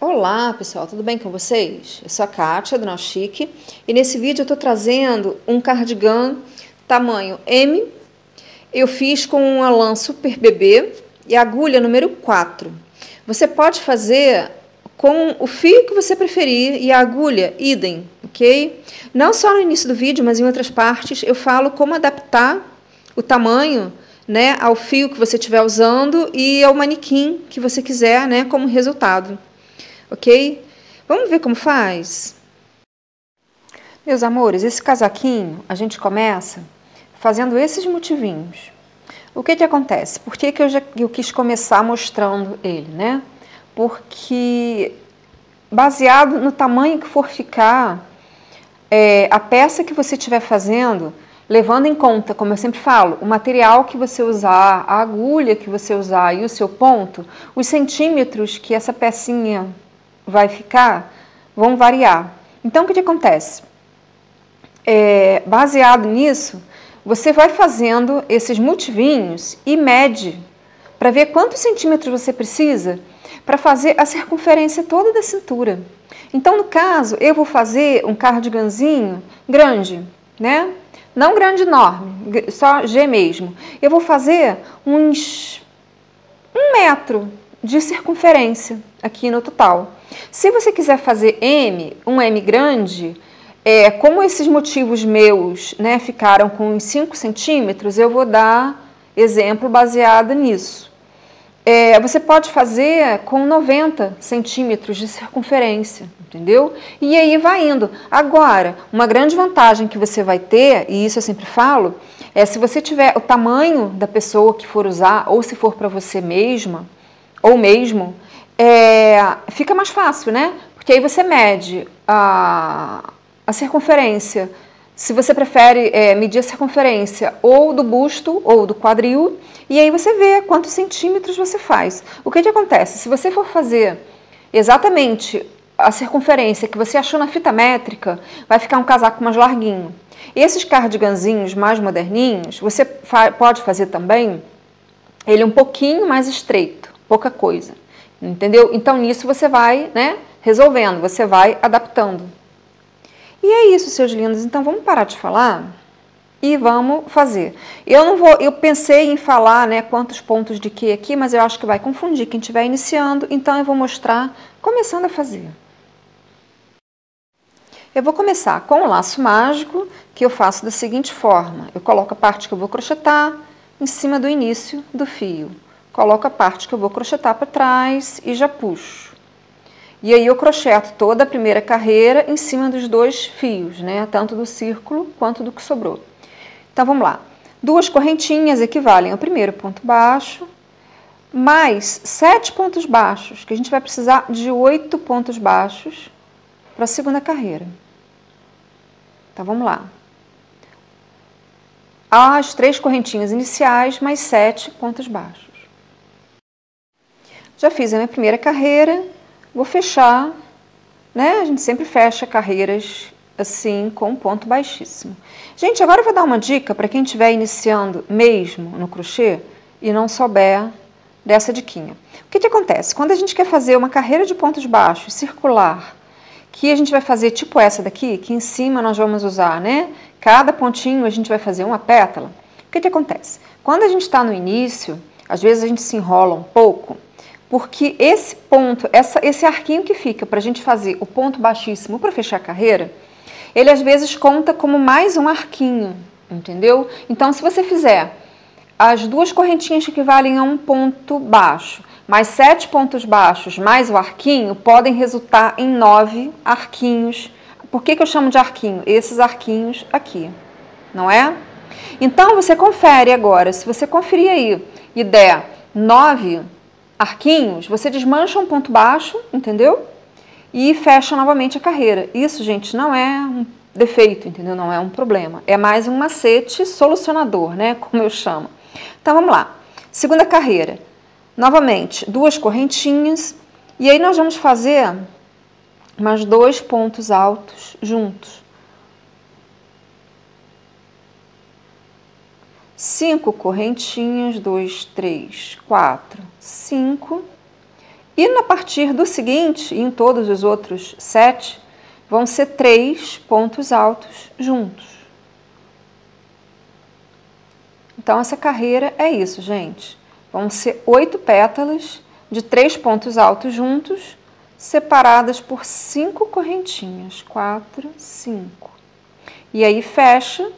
Olá pessoal, tudo bem com vocês? Eu sou a Kátia do Nó Chique e nesse vídeo eu estou trazendo um cardigan tamanho M. Eu fiz com uma lã Super Bebê e agulha número 4. Você pode fazer com o fio que você preferir e a agulha idem, ok? Não só no início do vídeo, mas em outras partes eu falo como adaptar o tamanho, né, ao fio que você estiver usando e ao manequim que você quiser, né, como resultado. Ok? Vamos ver como faz? Meus amores, esse casaquinho a gente começa fazendo esses motivinhos. O que acontece? Por que eu quis começar mostrando ele, né? Porque baseado no tamanho que for ficar a peça que você estiver fazendo, levando em conta, como eu sempre falo, o material que você usar, a agulha que você usar e o seu ponto, os centímetros que essa pecinha vai ficar, vão variar. Então, o que acontece? Baseado nisso, você vai fazendo esses motivinhos e mede para ver quantos centímetros você precisa para fazer a circunferência toda da cintura. Então, no caso, eu vou fazer um cardiganzinho grande, né? Não grande enorme, só G mesmo. Eu vou fazer uns 1 metro de circunferência aqui no total. Se você quiser fazer M, um M grande, como esses motivos meus, né, ficaram com uns 5 centímetros, eu vou dar exemplo baseado nisso. Você pode fazer com 90 centímetros de circunferência, entendeu? E aí vai indo. Agora, uma grande vantagem que você vai ter, e isso eu sempre falo, se você tiver o tamanho da pessoa que for usar, ou se for para você mesma, ou mesmo, fica mais fácil, né? Porque aí você mede a circunferência. Se você prefere medir a circunferência ou do busto ou do quadril, e aí você vê quantos centímetros você faz. O que acontece? Se você for fazer exatamente a circunferência que você achou na fita métrica, vai ficar um casaco mais larguinho. Esses cardiganzinhos mais moderninhos, você pode fazer também ele um pouquinho mais estreito, pouca coisa, entendeu? Então nisso você vai, né, resolvendo, você vai adaptando. E é isso, seus lindos. Então vamos parar de falar e vamos fazer. Eu pensei em falar, né, quantos pontos de que aqui, mas eu acho que vai confundir quem estiver iniciando, então eu vou mostrar começando a fazer. Eu vou começar com o laço mágico, que eu faço da seguinte forma. Eu coloco a parte que eu vou crochetar em cima do início do fio. Coloco a parte que eu vou crochetar para trás e já puxo. E aí eu crocheto toda a primeira carreira em cima dos dois fios, né? Tanto do círculo quanto do que sobrou. Então vamos lá. 2 correntinhas equivalem ao primeiro ponto baixo, mais 7 pontos baixos, que a gente vai precisar de 8 pontos baixos para a segunda carreira. Então vamos lá. As 3 correntinhas iniciais, mais 7 pontos baixos. Já fiz a minha primeira carreira, vou fechar, né? A gente sempre fecha carreiras assim, com um ponto baixíssimo. Gente, agora eu vou dar uma dica para quem estiver iniciando mesmo no crochê e não souber dessa diquinha. O que acontece? Quando a gente quer fazer uma carreira de pontos baixos circular, que a gente vai fazer tipo essa daqui, que em cima nós vamos usar, né? Cada pontinho a gente vai fazer uma pétala. O que acontece? Quando a gente está no início, às vezes a gente se enrola um pouco, porque esse ponto, esse arquinho que fica para a gente fazer o ponto baixíssimo para fechar a carreira, ele às vezes conta como mais um arquinho, entendeu? Então, se você fizer as 2 correntinhas que equivalem a um ponto baixo, mais 7 pontos baixos, mais o arquinho, podem resultar em 9 arquinhos. Por que eu chamo de arquinho? Esses arquinhos aqui, não é? Então, você confere agora. Se você conferir aí e der 9 arquinhos, você desmancha um ponto baixo, entendeu? E fecha novamente a carreira. Isso, gente, não é um defeito, entendeu? Não é um problema. É mais um macete solucionador, né? Como eu chamo. Então, vamos lá. Segunda carreira. Novamente, 2 correntinhas. E aí nós vamos fazer mais 2 pontos altos juntos. 5 correntinhas, 2, 3, 4, 5. E a partir do seguinte, em todos os outros 7, vão ser 3 pontos altos juntos. Então, essa carreira é isso, gente. Vão ser 8 pétalas de 3 pontos altos juntos, separadas por 5 correntinhas. 4, 5. E aí, fecha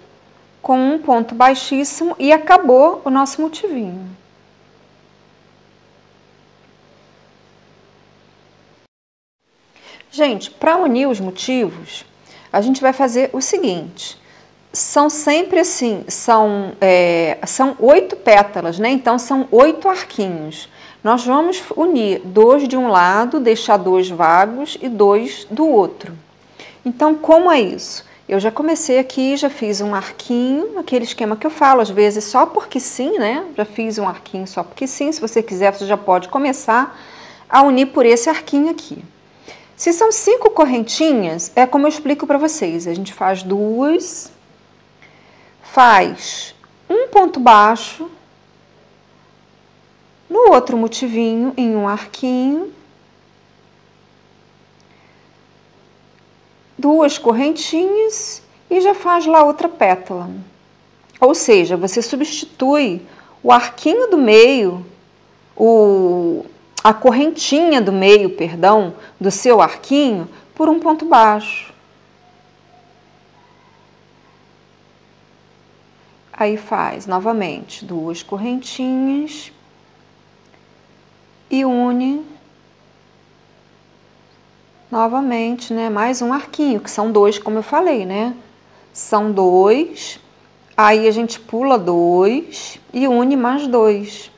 com um ponto baixíssimo e acabou o nosso motivinho. Gente, para unir os motivos, a gente vai fazer o seguinte. São sempre assim, são 8 pétalas, né? Então, são 8 arquinhos. Nós vamos unir 2 de um lado, deixar 2 vagos e 2 do outro. Então, como é isso? Eu já comecei aqui, já fiz um arquinho, aquele esquema que eu falo, às vezes só porque sim, né? Já fiz um arquinho só porque sim. Se você quiser, você já pode começar a unir por esse arquinho aqui. Se são 5 correntinhas, é como eu explico para vocês. A gente faz 2, faz um ponto baixo, no outro motivinho, em um arquinho, 2 correntinhas e já faz lá outra pétala. Ou seja, você substitui o arquinho do meio, a correntinha do meio, perdão, do seu arquinho, por um ponto baixo. Aí faz novamente 2 correntinhas e une novamente, né? Mais um arquinho, que são 2, como eu falei, né? São 2, aí a gente pula 2 e une mais 2.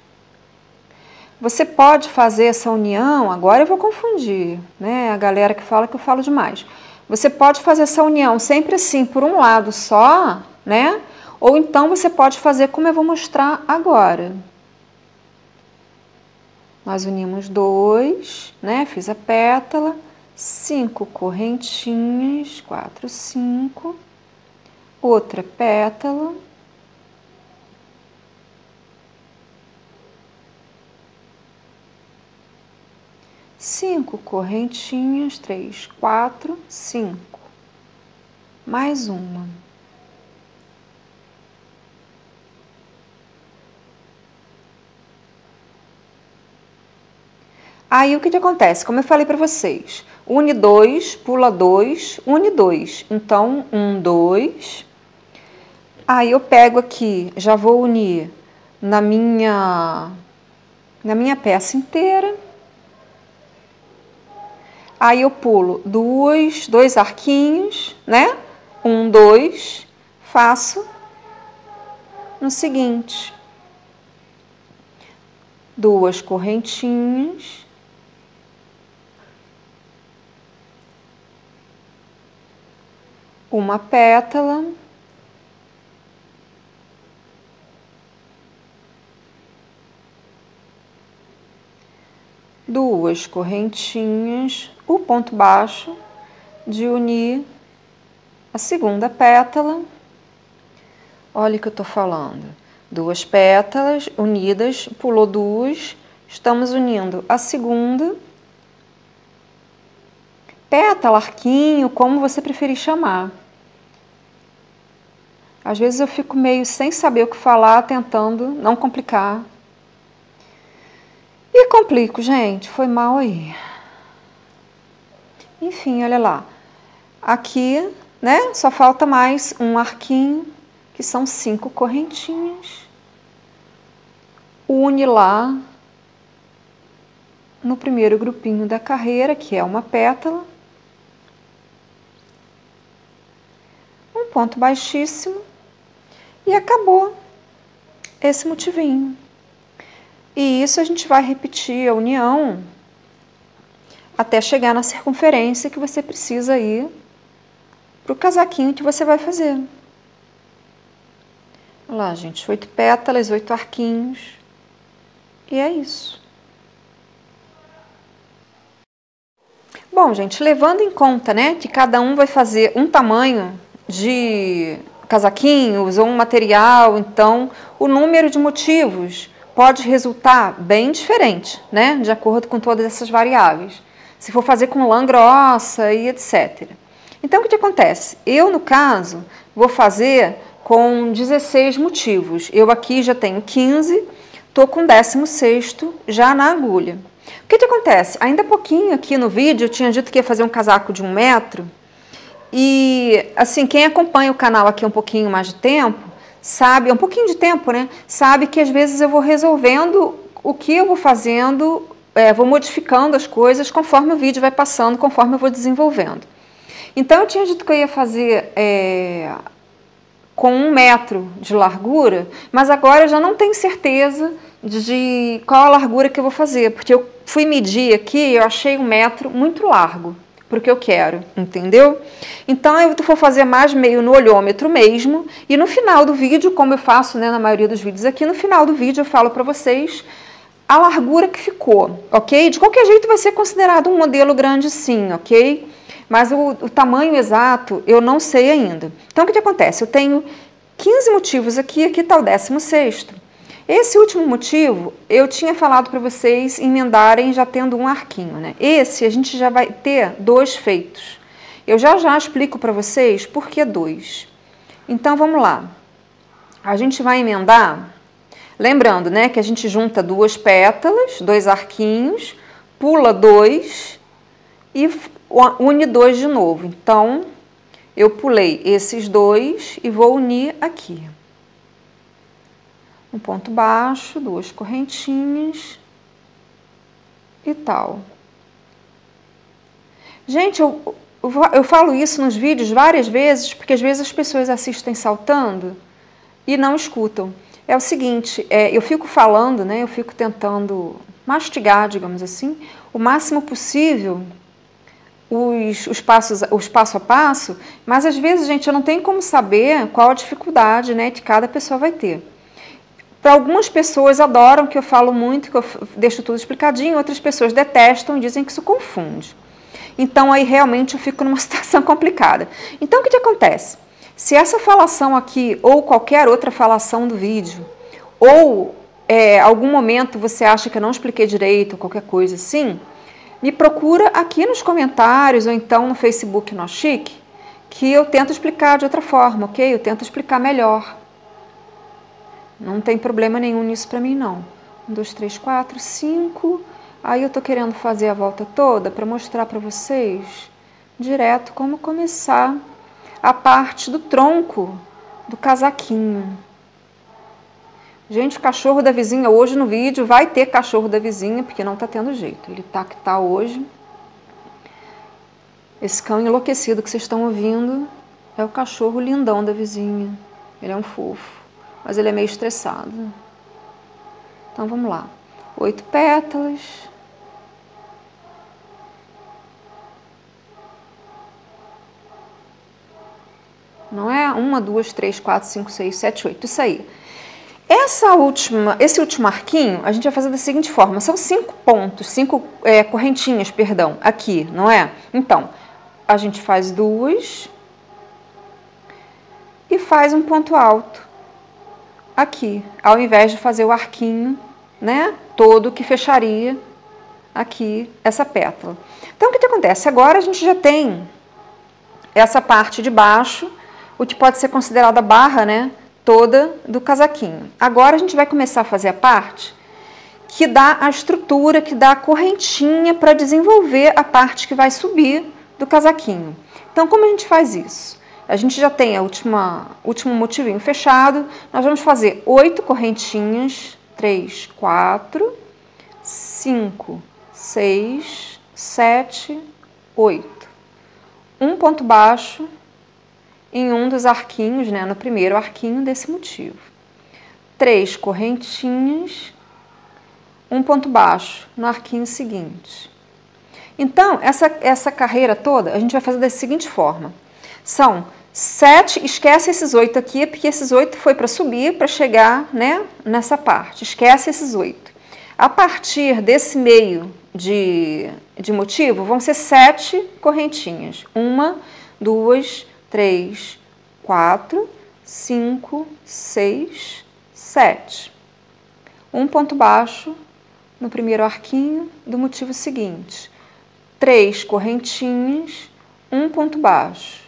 Você pode fazer essa união, agora eu vou confundir, né? A galera que fala que eu falo demais. Você pode fazer essa união sempre assim, por um lado só, né? Ou então você pode fazer como eu vou mostrar agora. Nós unimos 2, né? Fiz a pétala, 5 correntinhas, 4, 5, outra pétala. Cinco correntinhas, 3, 4, 5. Mais uma. Aí o que acontece? Como eu falei para vocês, une 2, pula 2, une 2. Então, 1, 2. Aí eu pego aqui, já vou unir na minha peça inteira. Aí eu pulo 2 arquinhos, né? 1, 2, faço no seguinte. 2 correntinhas. Uma pétala. Duas correntinhas, o ponto baixo de unir a segunda pétala. Olha o que eu tô falando. 2 pétalas unidas, pulou 2, estamos unindo a segunda. Pétala, arquinho, como você preferir chamar. Às vezes eu fico meio sem saber o que falar, tentando não complicar. E complico, gente, foi mal aí. Enfim, olha lá. Aqui, né, só falta mais um arquinho, que são 5 correntinhas. Une lá no primeiro grupinho da carreira, que é uma pétala. Um ponto baixíssimo. E acabou esse motivinho. E isso a gente vai repetir a união até chegar na circunferência que você precisa ir para o casaquinho que você vai fazer. Olha lá, gente, 8 pétalas, 8 arquinhos. E é isso. Bom, gente, levando em conta, né, que cada um vai fazer um tamanho de casaquinhos ou um material, então o número de motivos pode resultar bem diferente, né? De acordo com todas essas variáveis. Se for fazer com lã grossa e etc. Então, o que acontece? Eu, no caso, vou fazer com 16 motivos. Eu aqui já tenho 15, estou com o 16º já na agulha. O que acontece? Ainda há pouquinho aqui no vídeo eu tinha dito que ia fazer um casaco de 1 metro. E, assim, quem acompanha o canal aqui um pouquinho mais de tempo, sabe, um pouquinho de tempo, né? Sabe que às vezes eu vou resolvendo o que eu vou fazendo, vou modificando as coisas conforme o vídeo vai passando, conforme eu vou desenvolvendo. Então, eu tinha dito que eu ia fazer com 1 metro de largura, mas agora eu já não tenho certeza de qual a largura que eu vou fazer, porque eu fui medir aqui e eu achei 1 metro muito largo para o que eu quero, entendeu? Então, eu vou fazer mais meio no olhômetro mesmo, e no final do vídeo, como eu faço, né, na maioria dos vídeos aqui, no final do vídeo eu falo para vocês a largura que ficou, ok? De qualquer jeito vai ser considerado um modelo grande sim, ok? Mas o tamanho exato eu não sei ainda. Então, o que acontece? Eu tenho 15 motivos aqui, aqui está o 16º. Esse último motivo, eu tinha falado para vocês emendarem já tendo um arquinho, né? Esse a gente já vai ter 2 feitos. Eu já explico para vocês por que 2. Então, vamos lá. A gente vai emendar, lembrando, né, que a gente junta 2 pétalas, 2 arquinhos, pula 2 e une 2 de novo. Então, eu pulei esses 2 e vou unir aqui. Um ponto baixo, 2 correntinhas e tal. Gente, eu falo isso nos vídeos várias vezes, porque às vezes as pessoas assistem saltando e não escutam. É o seguinte, eu fico falando, né, eu fico tentando mastigar, digamos assim, o máximo possível o passo a passo, mas às vezes, gente, eu não tenho como saber qual a dificuldade, né, que cada pessoa vai ter. Para algumas pessoas adoram que eu falo muito, que eu deixo tudo explicadinho, outras pessoas detestam e dizem que isso confunde. Então, aí realmente eu fico numa situação complicada. Então, o que acontece? Se essa falação aqui, ou qualquer outra falação do vídeo, ou algum momento você acha que eu não expliquei direito, ou qualquer coisa assim, me procura aqui nos comentários, ou então no Facebook Nó Chique, que eu tento explicar de outra forma, ok? Eu tento explicar melhor. Não tem problema nenhum nisso para mim, não. 1, 2, 3, 4, 5. Aí eu tô querendo fazer a volta toda para mostrar para vocês direto como começar a parte do tronco do casaquinho. Gente, o cachorro da vizinha hoje no vídeo vai ter cachorro da vizinha, porque não tá tendo jeito. Ele tá que tá hoje. Esse cão enlouquecido que vocês estão ouvindo é o cachorro lindão da vizinha. Ele é um fofo. Mas ele é meio estressado. Então, vamos lá. 8 pétalas. Não é? 1, 2, 3, 4, 5, 6, 7, 8. Isso aí. Esse último arquinho, a gente vai fazer da seguinte forma. São 5 pontos, 5 correntinhas, perdão, aqui, não é? Então, a gente faz 2 e faz um ponto alto. Aqui, ao invés de fazer o arquinho, né, todo que fecharia aqui essa pétala. Então, o que acontece? Agora a gente já tem essa parte de baixo, o que pode ser considerada a barra, né, toda do casaquinho. Agora a gente vai começar a fazer a parte que dá a estrutura, que dá a correntinha para desenvolver a parte que vai subir do casaquinho. Então, como a gente faz isso? A gente já tem o último motivinho fechado. Nós vamos fazer 8 correntinhas. 3, 4, 5, 6, 7, 8. Um ponto baixo em um dos arquinhos, né? No primeiro arquinho desse motivo. 3 correntinhas. Um ponto baixo no arquinho seguinte. Então, essa carreira toda, a gente vai fazer da seguinte forma. São 7, esquece esses 8 aqui, porque esses 8 foi para subir, para chegar, né, nessa parte. Esquece esses 8. A partir desse meio de motivo, vão ser 7 correntinhas. 1, 2, 3, 4, 5, 6, 7. um ponto baixo no primeiro arquinho do motivo seguinte, 3 correntinhas, um ponto baixo.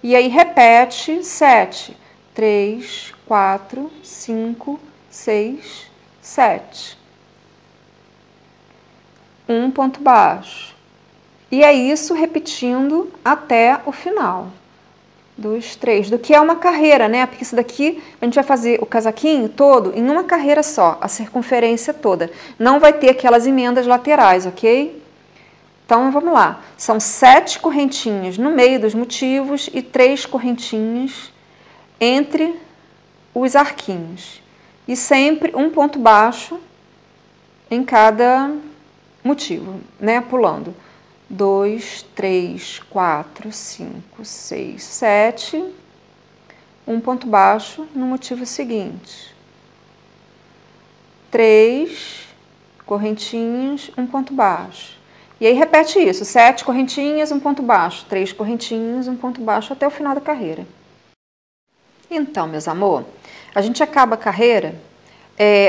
E aí repete 7, 3, 4, 5, 6, 7. Um ponto baixo. E é isso repetindo até o final. 2, 3. Do que é uma carreira, né? Porque isso daqui a gente vai fazer o casaquinho todo em uma carreira só, a circunferência toda. Não vai ter aquelas emendas laterais, ok? Então vamos lá. São 7 correntinhas no meio dos motivos e 3 correntinhas entre os arquinhos. E sempre um ponto baixo em cada motivo, né? Pulando. 2, 3, 4, 5, 6, 7. Um ponto baixo no motivo seguinte. 3 correntinhas, um ponto baixo. E aí repete isso, 7 correntinhas, um ponto baixo, 3 correntinhas, um ponto baixo até o final da carreira. Então, meus amor, a gente acaba a carreira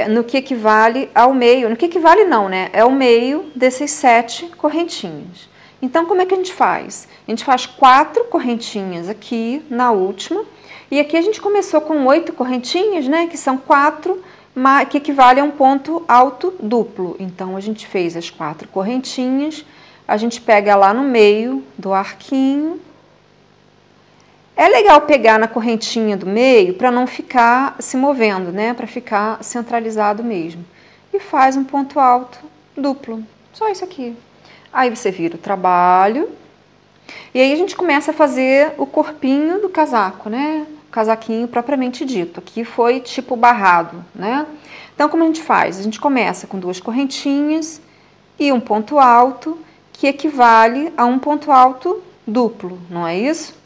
no que equivale ao meio, no que equivale não, né? É o meio desses 7 correntinhas. Então, como é que a gente faz? A gente faz 4 correntinhas aqui na última, e aqui a gente começou com 8 correntinhas, né? Que são 4, que equivale a um ponto alto duplo. Então, a gente fez as 4 correntinhas, a gente pega lá no meio do arquinho. É legal pegar na correntinha do meio para não ficar se movendo, né? Para ficar centralizado mesmo. E faz um ponto alto duplo. Só isso aqui. Aí você vira o trabalho. E aí a gente começa a fazer o corpinho do casaco, né? O casaquinho propriamente dito. Aqui foi tipo barrado, né? Então, como a gente faz? A gente começa com 2 correntinhas e um ponto alto, que equivale a um ponto alto duplo, não é isso?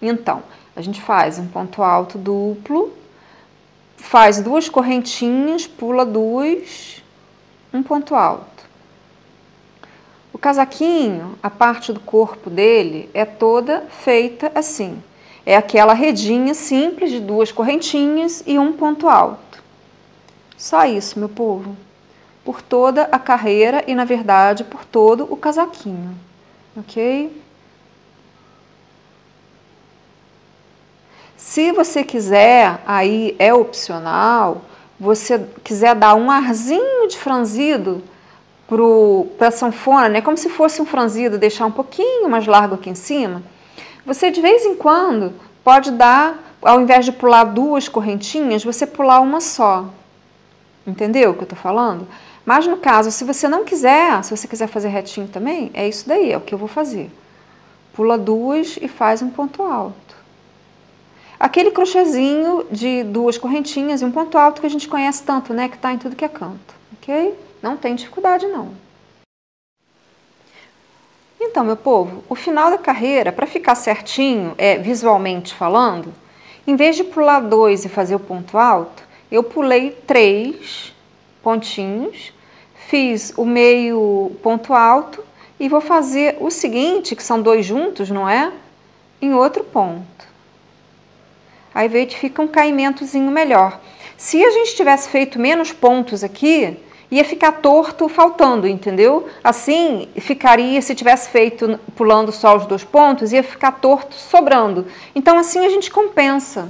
Então, a gente faz um ponto alto duplo, faz 2 correntinhas, pula 2, um ponto alto. O casaquinho, a parte do corpo dele é toda feita assim. É aquela redinha simples de 2 correntinhas e um ponto alto. Só isso, meu povo. Por toda a carreira e, na verdade, por todo o casaquinho. Ok? Se você quiser, aí é opcional, você quiser dar um arzinho de franzido para a sanfona, né? Como se fosse um franzido, deixar um pouquinho mais largo aqui em cima, você de vez em quando pode dar, ao invés de pular 2 correntinhas, você pular uma só. Entendeu o que eu estou falando? Mas no caso, se você não quiser, se você quiser fazer retinho também, é isso daí, é o que eu vou fazer. Pula 2 e faz um ponto alto. Aquele crochêzinho de 2 correntinhas e um ponto alto que a gente conhece tanto, né? Que tá em tudo que é canto, ok? Não tem dificuldade, não. Então, meu povo, o final da carreira, para ficar certinho, visualmente falando, em vez de pular 2 e fazer o ponto alto, eu pulei 3 pontinhos, fiz o meio ponto alto e vou fazer o seguinte, que são 2 juntos, não é? Em outro ponto. Aí veio que fica um caimentozinho melhor. Se a gente tivesse feito menos pontos aqui, ia ficar torto faltando, entendeu? Assim, ficaria, se tivesse feito pulando só os 2 pontos, ia ficar torto sobrando. Então, assim a gente compensa.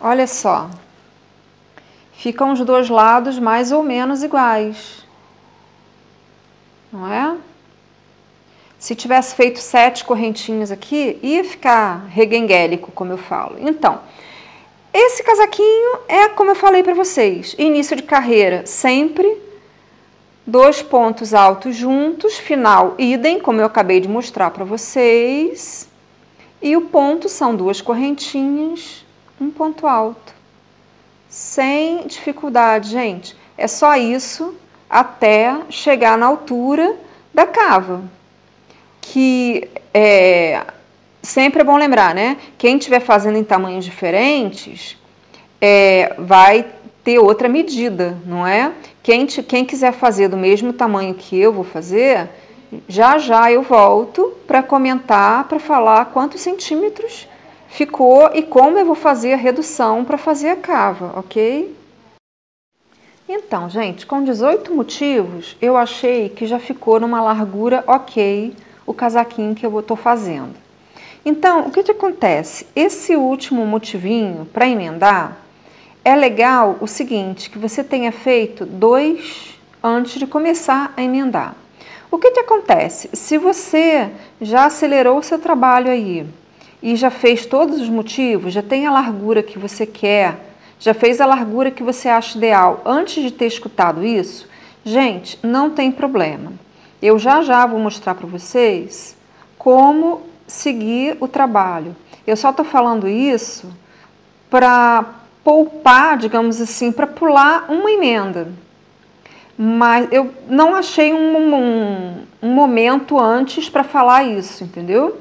Olha só. Ficam os 2 lados mais ou menos iguais. Não é? Se tivesse feito 7 correntinhas aqui, ia ficar reguenguélico, como eu falo. Então, esse casaquinho é como eu falei para vocês. Início de carreira, sempre 2 pontos altos juntos, final idem, como eu acabei de mostrar para vocês. E o ponto são 2 correntinhas, um ponto alto. Sem dificuldade, gente. É só isso até chegar na altura da cava. Que sempre é bom lembrar, né? Quem estiver fazendo em tamanhos diferentes vai ter outra medida, não é? Quem quiser fazer do mesmo tamanho que eu vou fazer, já eu volto para comentar, para falar quantos centímetros ficou e como eu vou fazer a redução para fazer a cava, ok? Então, gente, com 18 motivos, eu achei que já ficou numa largura ok o casaquinho que eu estou fazendo. Então, o que acontece? Esse último motivinho para emendar, é legal o seguinte, que você tenha feito 2 antes de começar a emendar. O que acontece? Se você já acelerou o seu trabalho aí e já fez todos os motivos, já tem a largura que você quer, já fez a largura que você acha ideal antes de ter escutado isso, gente, não tem problema. Eu já vou mostrar para vocês como seguir o trabalho. Eu só estou falando isso para poupar, digamos assim, para pular uma emenda. Mas eu não achei um momento antes para falar isso, entendeu?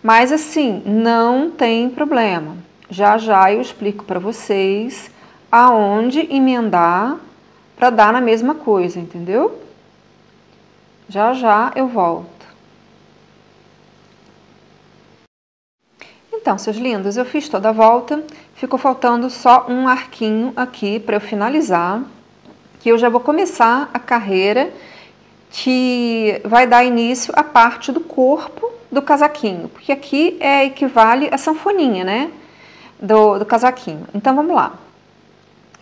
Mas assim, não tem problema. Já eu explico para vocês aonde emendar para dar na mesma coisa, entendeu? Já eu volto. Então, seus lindos, eu fiz toda a volta, ficou faltando só um arquinho aqui para eu finalizar, que eu já vou começar a carreira que vai dar início à parte do corpo do casaquinho, porque aqui equivale a sanfoninha, né, do casaquinho. Então, vamos lá.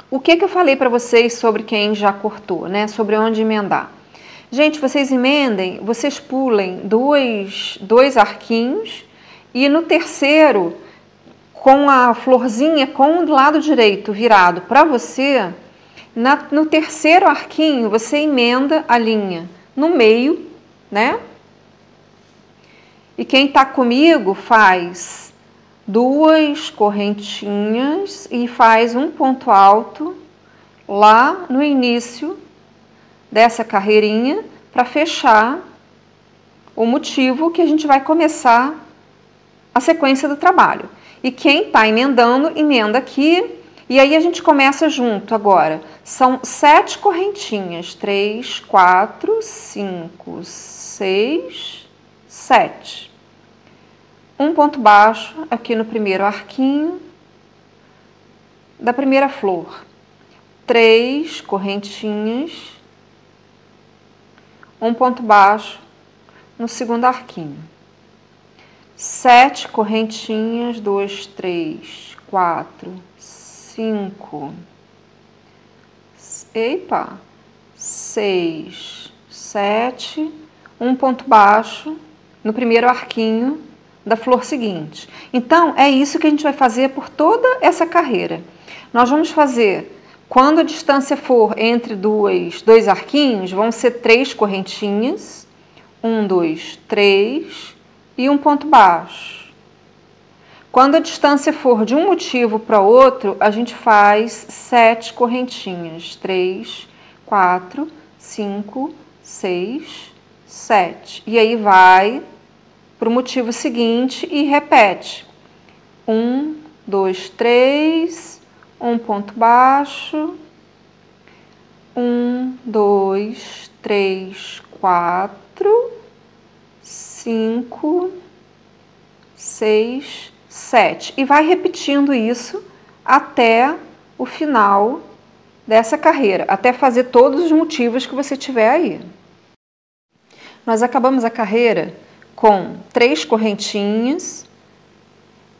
O que eu falei para vocês sobre quem já cortou, né, sobre onde emendar? Gente, vocês emendem, vocês pulem dois arquinhos e no terceiro, com a florzinha com o lado direito virado para você, no terceiro arquinho você emenda a linha no meio, né? E quem tá comigo faz 2 correntinhas e faz um ponto alto lá no início dessa carreirinha para fechar o motivo que a gente vai começar a sequência do trabalho. E quem está emendando, emenda aqui. E aí a gente começa junto agora. São 7 correntinhas. 3, 4, 5, 6, 7. Um ponto baixo aqui no primeiro arquinho da primeira flor. 3 correntinhas. Um ponto baixo no segundo arquinho. 7 correntinhas, 2, 3, 4, 5, 6, 7, um ponto baixo no primeiro arquinho da flor seguinte. Então, é isso que a gente vai fazer por toda essa carreira. Nós vamos fazer, quando a distância for entre dois arquinhos, vão ser 3 correntinhas, 1, 2, 3, e um ponto baixo. Quando a distância for de um motivo para outro, a gente faz 7 correntinhas. 3, 4, 5, 6, 7. E aí vai para o motivo seguinte e repete. 1, 2, 3, um ponto baixo. 1, 2, 3, 4, 5, 6, 7. E vai repetindo isso até o final dessa carreira, até fazer todos os motivos que você tiver aí. Nós acabamos a carreira com 3 correntinhas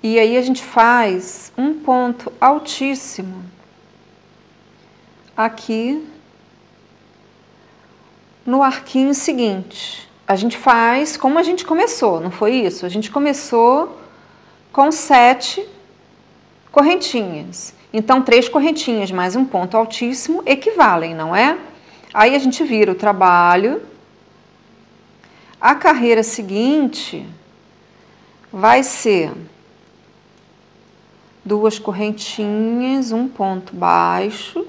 e aí a gente faz um ponto altíssimo aqui no arquinho seguinte. A gente faz como a gente começou, não foi isso? A gente começou com 7 correntinhas. Então, 3 correntinhas mais um ponto altíssimo equivalem, não é? Aí a gente vira o trabalho. A carreira seguinte vai ser 2 correntinhas, um ponto baixo.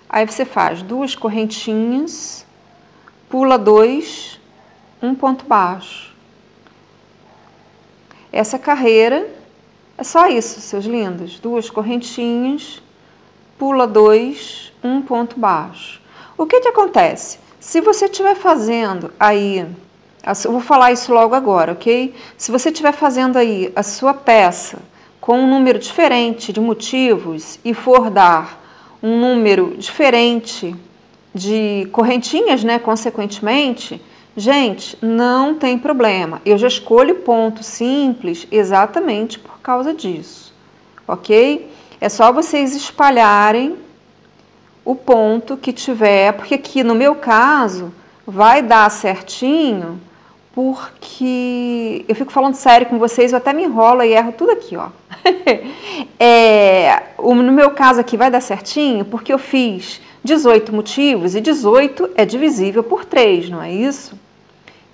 Aí você faz 2 correntinhas, pula 2, um ponto baixo. Essa carreira é só isso, seus lindos. 2 correntinhas, pula 2, um ponto baixo. O que acontece? Se você estiver fazendo aí, eu vou falar isso logo agora, ok? Se você estiver fazendo aí a sua peça com um número diferente de motivos e for dar um número diferente de correntinhas, né, consequentemente, gente, não tem problema. Eu já escolho ponto simples exatamente por causa disso, ok? É só vocês espalharem o ponto que tiver, porque aqui no meu caso vai dar certinho, porque eu fico falando sério com vocês, eu até me enrolo e erro tudo aqui, ó. No meu caso aqui vai dar certinho, porque eu fiz 18 motivos e 18 é divisível por 3, não é isso?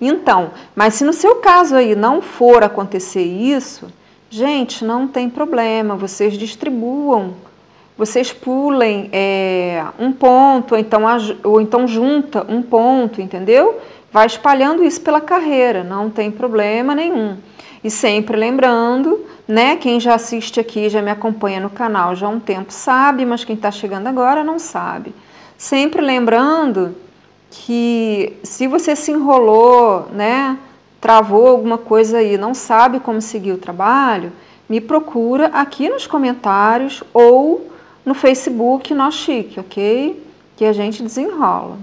Então, mas se no seu caso aí não for acontecer isso, gente, não tem problema, vocês distribuam, vocês pulem um ponto, ou então junta um ponto, entendeu? Vai espalhando isso pela carreira, não tem problema nenhum. E sempre lembrando, né, quem já assiste aqui, já me acompanha no canal já há um tempo sabe, mas quem está chegando agora não sabe. Sempre lembrando que se você se enrolou, né, travou alguma coisa aí, não sabe como seguir o trabalho, me procura aqui nos comentários ou no Facebook Nó Chique, ok? Que a gente desenrola.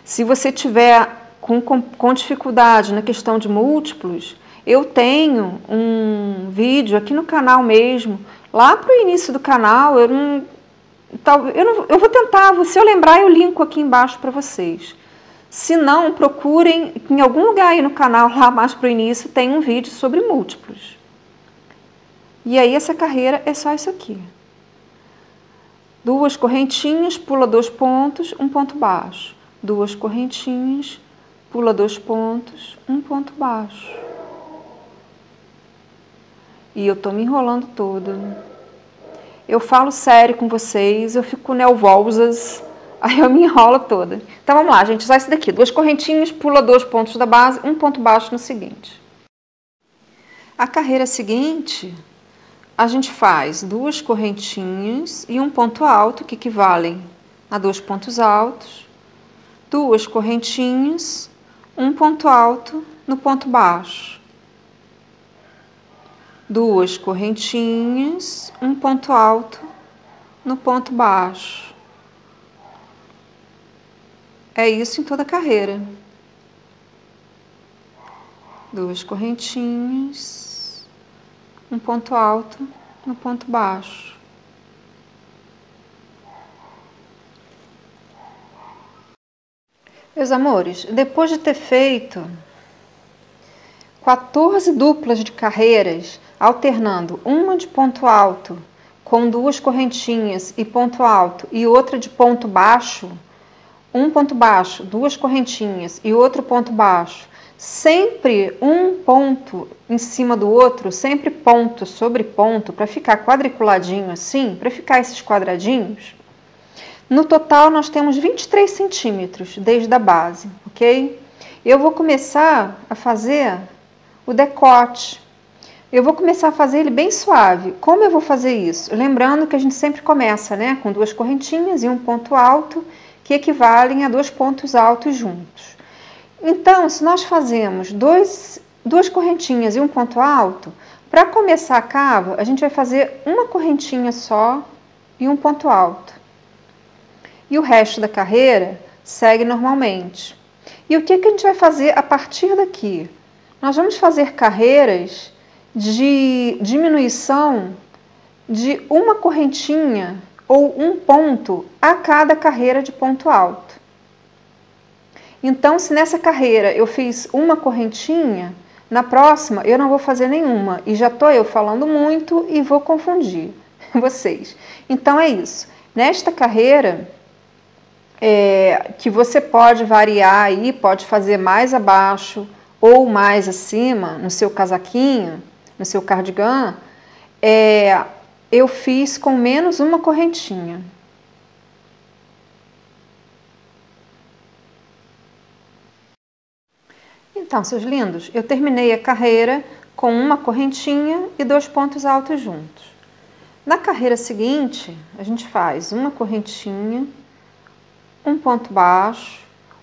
Se você tiver com dificuldade na questão de múltiplos, eu tenho um vídeo aqui no canal mesmo, lá para o início do canal, eu vou tentar, se eu lembrar eu linko aqui embaixo para vocês. Se não, procurem em algum lugar aí no canal, lá mais para o início, tem um vídeo sobre múltiplos. E aí essa carreira é só isso aqui. 2 correntinhas, pula 2 pontos, 1 ponto baixo. 2 correntinhas, pula 2 pontos, 1 ponto baixo. E eu tô me enrolando toda. Eu falo sério com vocês, eu fico nervosas, aí eu me enrolo toda. Então vamos lá, gente, só esse daqui. 2 correntinhas, pula 2 pontos da base, 1 ponto baixo no seguinte. A carreira seguinte, a gente faz 2 correntinhas e 1 ponto alto, que equivalem a 2 pontos altos. 2 correntinhas, 1 ponto alto no ponto baixo. 2 correntinhas, 1 ponto alto no ponto baixo. É isso em toda a carreira. 2 correntinhas, 1 ponto alto no ponto baixo. Meus amores, depois de ter feito 14 duplas de carreiras, alternando uma de ponto alto com 2 correntinhas e ponto alto e outra de ponto baixo, 1 ponto baixo, 2 correntinhas e outro ponto baixo, sempre um ponto em cima do outro, sempre ponto sobre ponto, para ficar quadriculadinho assim, para ficar esses quadradinhos. No total nós temos 23 centímetros desde a base, ok? Eu vou começar a fazer o decote. Eu vou começar a fazer ele bem suave. Como eu vou fazer isso? Lembrando que a gente sempre começa, né, com 2 correntinhas e 1 ponto alto, que equivalem a 2 pontos altos juntos. Então, se nós fazemos 2 correntinhas e 1 ponto alto, para começar a cava, a gente vai fazer uma correntinha só e 1 ponto alto. E o resto da carreira segue normalmente. E o que a gente vai fazer a partir daqui? Nós vamos fazer carreiras de diminuição de uma correntinha ou 1 ponto a cada carreira de ponto alto. Então, se nessa carreira eu fiz uma correntinha, na próxima eu não vou fazer nenhuma. E já estou eu falando muito e vou confundir vocês. Então, é isso. Nesta carreira, que você pode variar aí, pode fazer mais abaixo ou mais acima, no seu casaquinho, no seu cardigan, eu fiz com menos uma correntinha. Então, seus lindos, eu terminei a carreira com uma correntinha e 2 pontos altos juntos. Na carreira seguinte, a gente faz uma correntinha, 1 ponto baixo,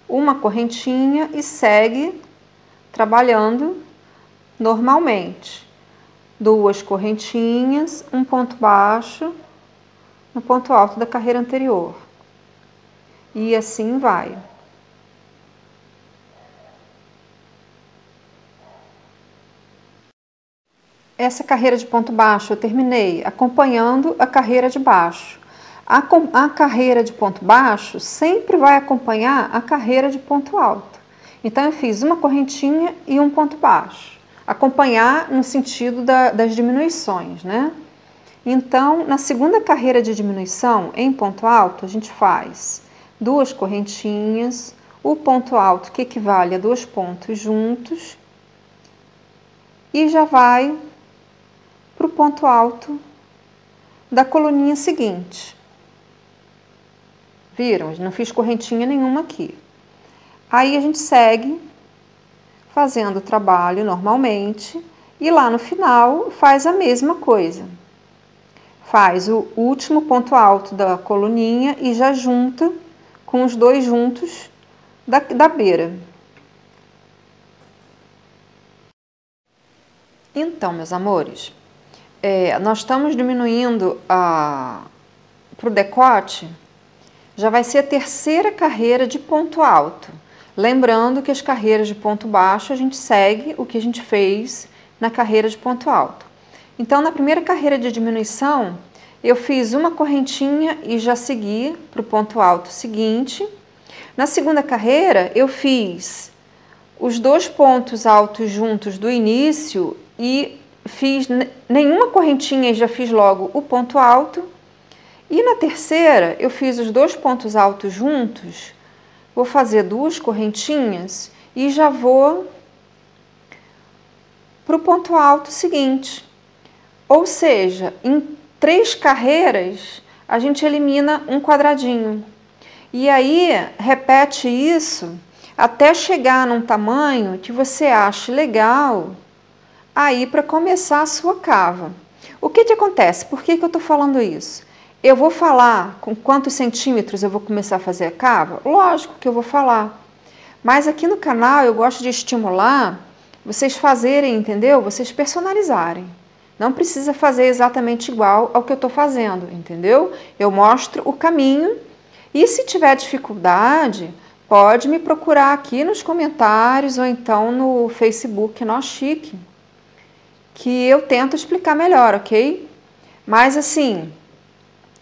uma correntinha e segue trabalhando normalmente. 2 correntinhas, 1 ponto baixo no ponto alto da carreira anterior. E assim vai. Essa carreira de ponto baixo eu terminei acompanhando a carreira de baixo. A carreira de ponto baixo sempre vai acompanhar a carreira de ponto alto. Então, eu fiz uma correntinha e um ponto baixo. Acompanhar no sentido das diminuições, né? Então, na segunda carreira de diminuição, em ponto alto, a gente faz duas correntinhas, o ponto alto que equivale a dois pontos juntos, e já vai para o ponto alto da coluninha seguinte. Viram? Não fiz correntinha nenhuma aqui. Aí a gente segue fazendo o trabalho normalmente e lá no final faz a mesma coisa. Faz o último ponto alto da coluninha e já junta com os dois juntos da beira. Então, meus amores, nós estamos diminuindo para o decote, já vai ser a terceira carreira de ponto alto. Lembrando que as carreiras de ponto baixo a gente segue o que a gente fez na carreira de ponto alto. Então, na primeira carreira de diminuição, eu fiz uma correntinha e já segui para o ponto alto seguinte. Na segunda carreira, eu fiz os dois pontos altos juntos do início e fiz nenhuma correntinha e já fiz logo o ponto alto. E na terceira, eu fiz os dois pontos altos juntos, vou fazer duas correntinhas e já vou para o ponto alto seguinte. Ou seja, em 3 carreiras, a gente elimina um quadradinho. E aí, repete isso até chegar num tamanho que você ache legal aí para começar a sua cava. O que acontece? Por que eu estou falando isso? Eu vou falar com quantos centímetros eu vou começar a fazer a cava? Lógico que eu vou falar. Mas aqui no canal eu gosto de estimular vocês fazerem, entendeu? Vocês personalizarem. Não precisa fazer exatamente igual ao que eu estou fazendo, entendeu? Eu mostro o caminho e se tiver dificuldade, pode me procurar aqui nos comentários ou então no Facebook Nó Chique, que eu tento explicar melhor, ok? Mas assim,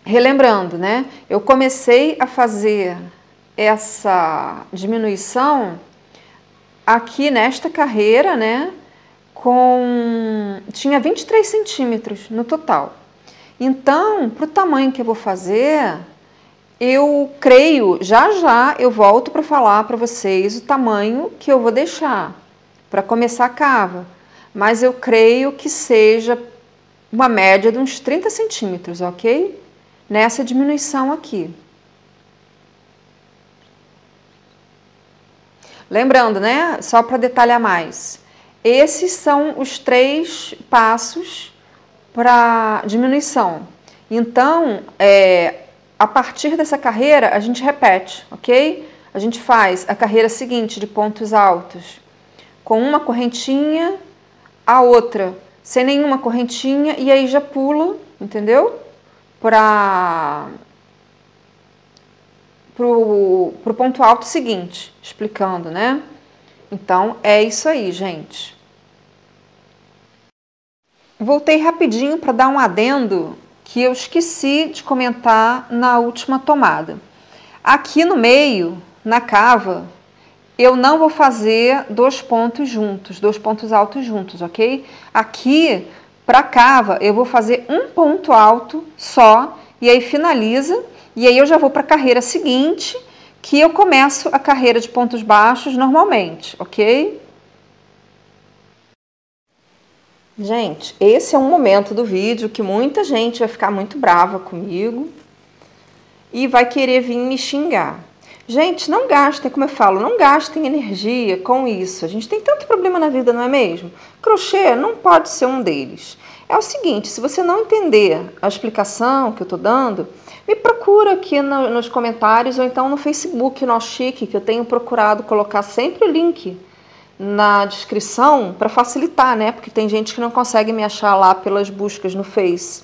relembrando, né? Eu comecei a fazer essa diminuição aqui nesta carreira, né? Tinha 23 centímetros no total. Então, para o tamanho que eu vou fazer, eu creio, já eu volto para falar para vocês o tamanho que eu vou deixar para começar a cava. Mas eu creio que seja uma média de uns 30 centímetros, ok? Nessa diminuição aqui. Lembrando, né? Só para detalhar mais. Esses são os 3 passos para diminuição. Então, a partir dessa carreira, a gente repete, ok? A gente faz a carreira seguinte de pontos altos com uma correntinha, a outra sem nenhuma correntinha, e aí já pula, entendeu? Para o ponto alto seguinte, explicando, né? Então, é isso aí, gente. Voltei rapidinho para dar um adendo que eu esqueci de comentar na última tomada. Aqui no meio, na cava, eu não vou fazer 2 pontos juntos, 2 pontos altos juntos, ok? Aqui, para a cava, eu vou fazer um ponto alto só, e aí finaliza, e aí eu já vou para a carreira seguinte, que eu começo a carreira de pontos baixos normalmente, ok? Gente, esse é um momento do vídeo que muita gente vai ficar muito brava comigo e vai querer vir me xingar. Gente, não gastem, como eu falo, não gastem energia com isso. A gente tem tanto problema na vida, não é mesmo? Crochê não pode ser um deles. É o seguinte, se você não entender a explicação que eu estou dando, me procura aqui nos comentários ou então no Facebook Nó Chique, que eu tenho procurado colocar sempre o link na descrição para facilitar, né? Porque tem gente que não consegue me achar lá pelas buscas no Face.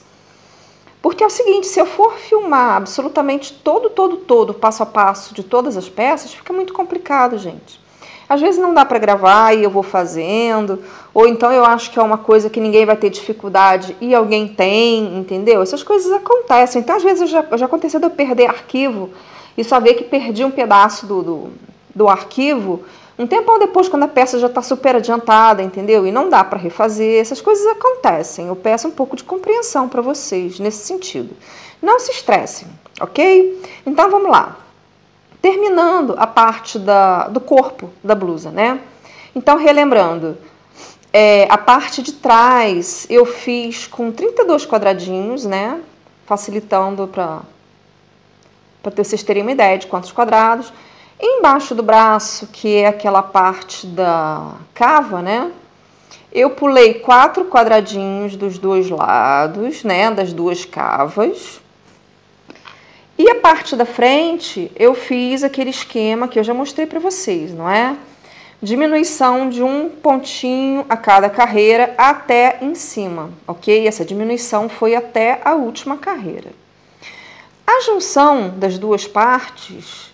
Porque é o seguinte, se eu for filmar absolutamente todo, passo a passo de todas as peças, fica muito complicado, gente. Às vezes não dá para gravar e eu vou fazendo, ou então eu acho que é uma coisa que ninguém vai ter dificuldade e alguém tem, entendeu? Essas coisas acontecem. Então, às vezes, já aconteceu de eu perder arquivo e só ver que perdi um pedaço do arquivo um tempão depois, quando a peça já está super adiantada, entendeu? E não dá para refazer, essas coisas acontecem. Eu peço um pouco de compreensão para vocês nesse sentido. Não se estressem, ok? Então, vamos lá. Terminando a parte do corpo da blusa, né? Então, relembrando, a parte de trás eu fiz com 32 quadradinhos, né? Facilitando para vocês terem uma ideia de quantos quadrados. Embaixo do braço, que é aquela parte da cava, né? Eu pulei 4 quadradinhos dos dois lados, né? Das duas cavas. E a parte da frente, eu fiz aquele esquema que eu já mostrei para vocês, não é? Diminuição de um pontinho a cada carreira até em cima, ok? Essa diminuição foi até a última carreira. A junção das duas partes,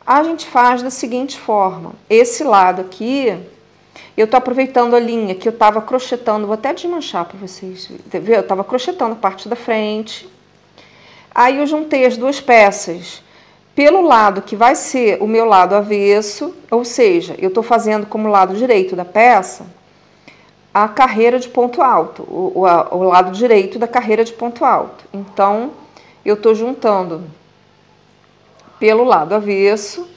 a gente faz da seguinte forma. Esse lado aqui, eu tô aproveitando a linha que eu tava crochetando, vou até desmanchar para vocês verem. Eu tava crochetando a parte da frente. Aí eu juntei as duas peças pelo lado que vai ser o meu lado avesso, ou seja, eu estou fazendo como lado direito da peça a carreira de ponto alto, o lado direito da carreira de ponto alto. Então, eu estou juntando pelo lado avesso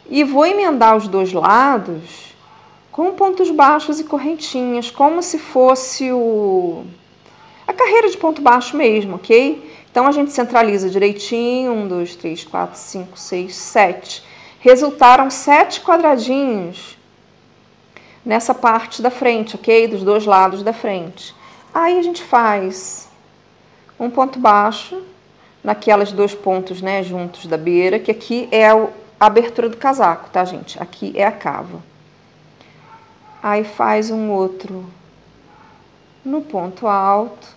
e vou emendar os dois lados com pontos baixos e correntinhas, como se fosse a carreira de ponto baixo mesmo, ok? Então, a gente centraliza direitinho, 1, 2, 3, 4, 5, 6, 7. Resultaram 7 quadradinhos nessa parte da frente, ok? Dos dois lados da frente. Aí, a gente faz um ponto baixo naquelas dois pontos, né, juntos da beira, que aqui é a abertura do casaco, tá, gente? Aqui é a cava. Aí, faz um outro no ponto alto,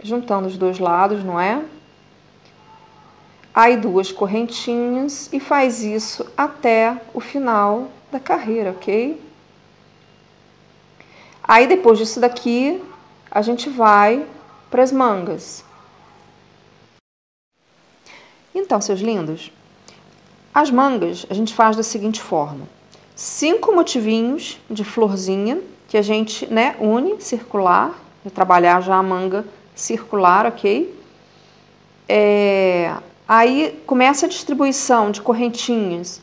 juntando os dois lados, não é? Aí duas correntinhas e faz isso até o final da carreira, ok? Aí depois disso daqui, a gente vai para as mangas. Então, seus lindos, as mangas a gente faz da seguinte forma. 5 motivinhos de florzinha, que a gente, né, une, circular, para trabalhar já a manga circular, ok? Aí começa a distribuição de correntinhas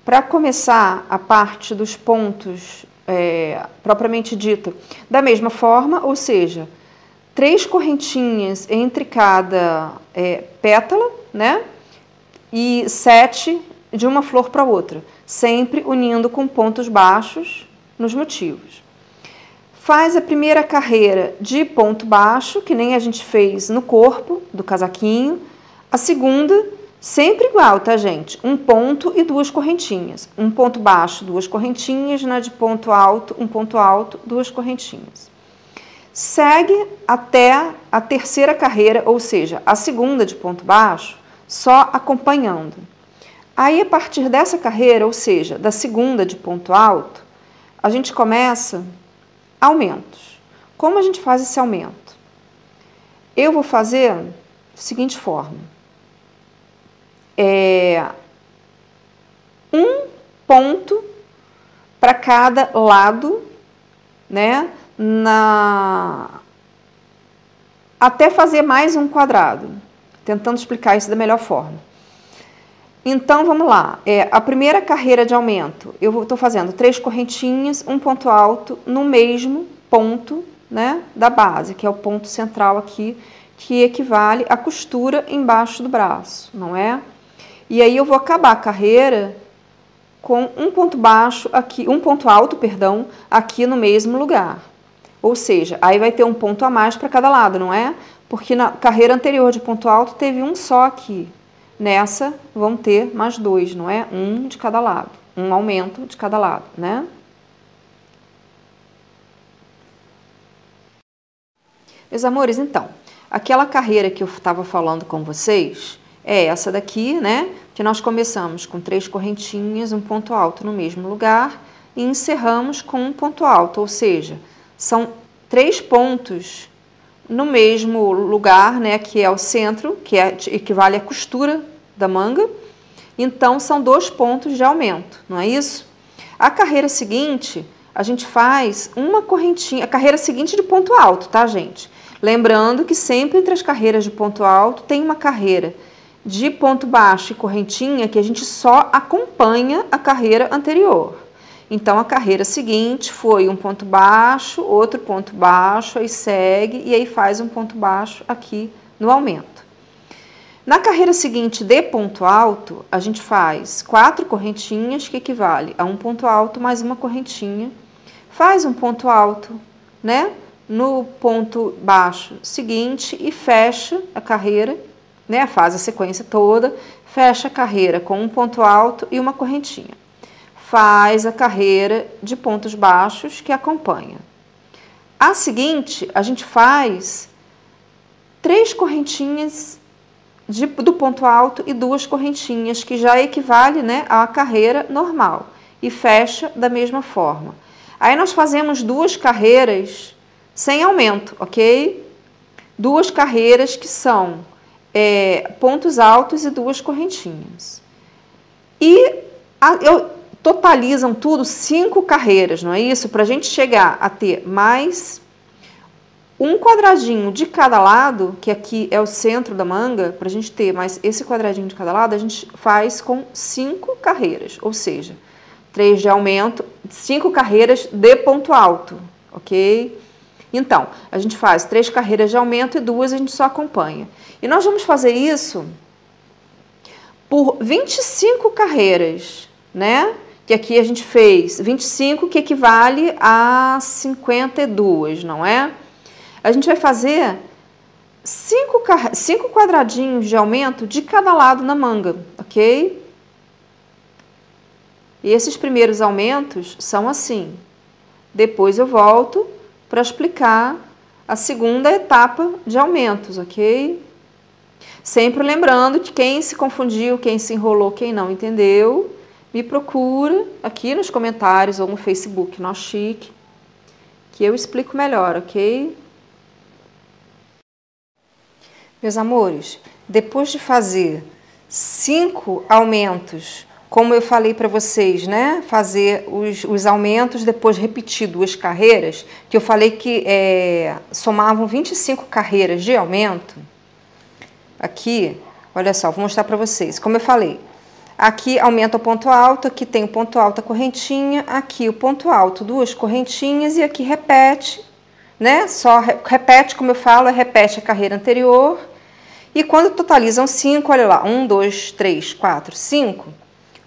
para começar a parte dos pontos propriamente dita da mesma forma, ou seja, 3 correntinhas entre cada pétala, né? E 7 de uma flor para outra, sempre unindo com pontos baixos nos motivos. Faz a primeira carreira de ponto baixo, que nem a gente fez no corpo do casaquinho. A segunda, sempre igual, tá, gente? Um ponto e 2 correntinhas. Um ponto baixo, 2 correntinhas. Na de ponto alto, um ponto alto, 2 correntinhas. Segue até a terceira carreira, ou seja, a segunda de ponto baixo, só acompanhando. Aí, a partir dessa carreira, ou seja, da segunda de ponto alto, a gente começa aumentos. Como a gente faz esse aumento? Eu vou fazer da seguinte forma. Um ponto para cada lado, né? Até fazer mais um quadrado. Tentando explicar isso da melhor forma. Então, vamos lá. A primeira carreira de aumento, eu estou fazendo 3 correntinhas, um ponto alto, no mesmo ponto, né, da base, que é o ponto central aqui, que equivale à costura embaixo do braço, não é? E aí eu vou acabar a carreira com um ponto baixo aqui, um ponto alto, perdão, aqui no mesmo lugar. Ou seja, aí vai ter um ponto a mais para cada lado, não é? Porque na carreira anterior de ponto alto teve um só aqui. Nessa vão ter mais 2, não é? Um de cada lado, um aumento de cada lado, né? Meus amores, então, Aquela carreira que eu estava falando com vocês é essa daqui, né? Que nós começamos com 3 correntinhas, um ponto alto no mesmo lugar e encerramos com um ponto alto, ou seja, são 3 pontos no mesmo lugar, né? Que é o centro, que equivale à costura da manga. Então, são 2 pontos de aumento, não é isso? A carreira seguinte, a gente faz uma correntinha, a carreira seguinte de ponto alto, tá, gente? Lembrando que sempre entre as carreiras de ponto alto tem uma carreira de ponto baixo e correntinha que a gente só acompanha a carreira anterior. Então, a carreira seguinte foi um ponto baixo, outro ponto baixo, aí segue e aí faz um ponto baixo aqui no aumento. Na carreira seguinte de ponto alto, a gente faz 4 correntinhas, que equivale a um ponto alto mais uma correntinha. Faz um ponto alto, né? No ponto baixo seguinte e fecha a carreira, né? Faz a sequência toda, fecha a carreira com um ponto alto e uma correntinha. Faz a carreira de pontos baixos que acompanha. A seguinte, a gente faz 3 correntinhas do ponto alto e 2 correntinhas, que já equivale, né, à carreira normal. E fecha da mesma forma. Aí nós fazemos 2 carreiras sem aumento, ok? 2 carreiras que são pontos altos e 2 correntinhas. E totalizam tudo 5 carreiras, não é isso? Para a gente chegar a ter mais um quadradinho de cada lado, que aqui é o centro da manga, para a gente ter mais esse quadradinho de cada lado, a gente faz com 5 carreiras, ou seja, 3 de aumento, 5 carreiras de ponto alto, ok? Então, a gente faz 3 carreiras de aumento e 2 a gente só acompanha. E nós vamos fazer isso por 25 carreiras, né? Que aqui a gente fez 25, que equivale a 52, não é? A gente vai fazer 5 quadradinhos de aumento de cada lado na manga, ok? E esses primeiros aumentos são assim. Depois eu volto para explicar a segunda etapa de aumentos, ok? Sempre lembrando que quem se confundiu, quem se enrolou, quem não entendeu, me procura aqui nos comentários ou no Facebook Nó Chique, que eu explico melhor, ok? Meus amores, depois de fazer 5 aumentos, como eu falei para vocês, né? Fazer os aumentos, depois repetir 2 carreiras, que eu falei que somavam 25 carreiras de aumento. Aqui, olha só, vou mostrar para vocês. Como eu falei, aqui aumenta o ponto alto, aqui tem o ponto alto, a correntinha, aqui o ponto alto, 2 correntinhas, e aqui repete, né? Só repete, como eu falo, repete a carreira anterior. E quando totalizam 5, olha lá, 1, 2, 3, 4, 5,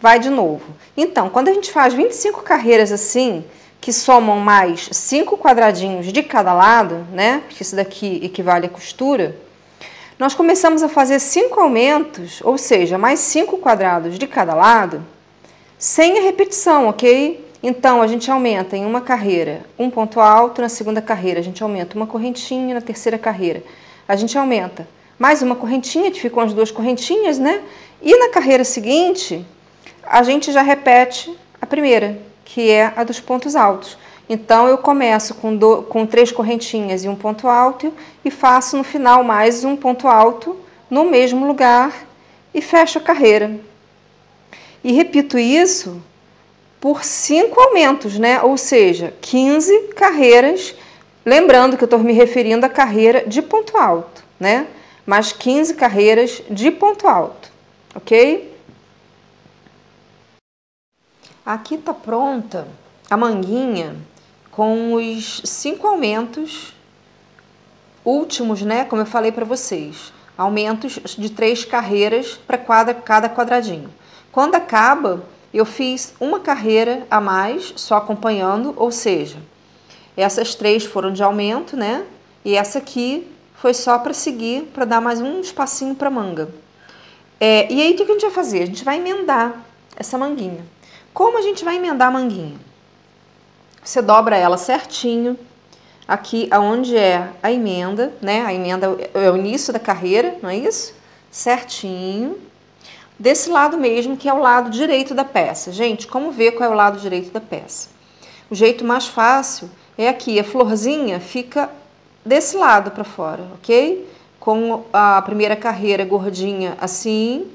vai de novo. Então, quando a gente faz 25 carreiras assim, que somam mais 5 quadradinhos de cada lado, né? Porque isso daqui equivale à costura, nós começamos a fazer 5 aumentos, ou seja, mais 5 quadrados de cada lado, sem a repetição, ok? Então, a gente aumenta em uma carreira um ponto alto, na segunda carreira a gente aumenta uma correntinha, na terceira carreira a gente aumenta mais uma correntinha, que ficam as 2 correntinhas, né? E na carreira seguinte, a gente já repete a primeira, que é a dos pontos altos. Então, eu começo com 3 correntinhas e um ponto alto e faço no final mais um ponto alto no mesmo lugar e fecho a carreira. E repito isso por 5 aumentos, né? Ou seja, 15 carreiras, lembrando que eu estou me referindo à carreira de ponto alto, né? Mais 15 carreiras de ponto alto, ok? Aqui está pronta a manguinha com os 5 aumentos últimos, né? Como eu falei para vocês, aumentos de 3 carreiras para cada quadradinho. Quando acaba, eu fiz uma carreira a mais, só acompanhando, ou seja, essas 3 foram de aumento, né? E essa aqui foi só para seguir, para dar mais um espacinho para manga. E aí, o que a gente vai fazer? A gente vai emendar essa manguinha. Como a gente vai emendar a manguinha? Você dobra ela certinho, aqui aonde é a emenda, né? A emenda é o início da carreira, não é isso? Certinho. Desse lado mesmo, que é o lado direito da peça. Gente, como ver qual é o lado direito da peça? O jeito mais fácil é aqui, a florzinha fica desse lado para fora, ok? Com a primeira carreira gordinha assim,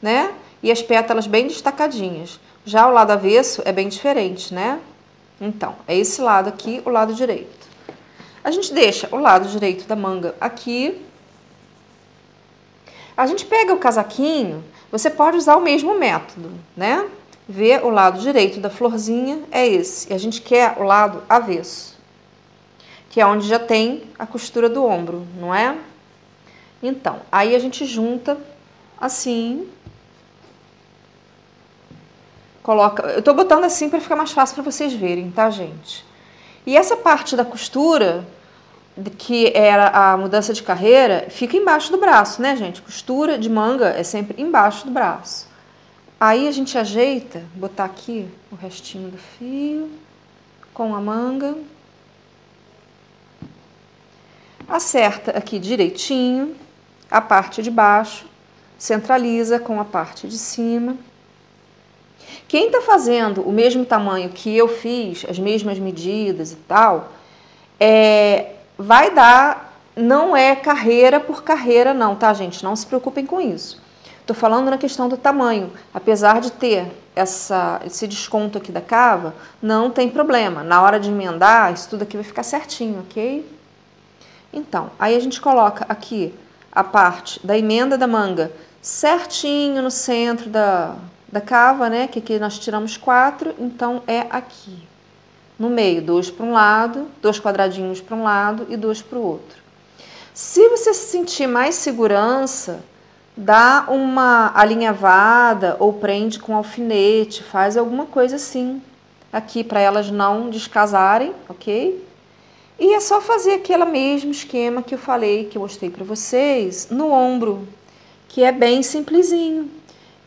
né? E as pétalas bem destacadinhas. Já o lado avesso é bem diferente, né? Então, é esse lado aqui, o lado direito. A gente deixa o lado direito da manga aqui. A gente pega o casaquinho, você pode usar o mesmo método, né? Ver o lado direito da florzinha é esse. E a gente quer o lado avesso, que é onde já tem a costura do ombro, não é? Então, aí a gente junta assim. Coloca, eu tô botando assim para ficar mais fácil para vocês verem, tá, gente? E essa parte da costura, que era a mudança de carreira, fica embaixo do braço, né, gente? Costura de manga é sempre embaixo do braço. Aí a gente ajeita, botar aqui o restinho do fio com a manga. Acerta aqui direitinho a parte de baixo, centraliza com a parte de cima. Quem está fazendo o mesmo tamanho que eu fiz, as mesmas medidas e tal, vai dar, não é carreira por carreira não, tá, gente? Não se preocupem com isso. Estou falando na questão do tamanho. Apesar de ter esse desconto aqui da cava, não tem problema. Na hora de emendar, isso tudo aqui vai ficar certinho, ok? Então, aí a gente coloca aqui a parte da emenda da manga certinho no centro da cava, né? Que aqui nós tiramos 4, então é aqui. No meio, 2 para um lado, 2 quadradinhos para um lado e 2 para o outro. Se você sentir mais segurança, dá uma alinhavada ou prende com alfinete, faz alguma coisa assim, aqui para elas não descasarem, ok? E é só fazer aquele mesmo esquema que eu falei, que eu mostrei para vocês, no ombro, que é bem simplesinho,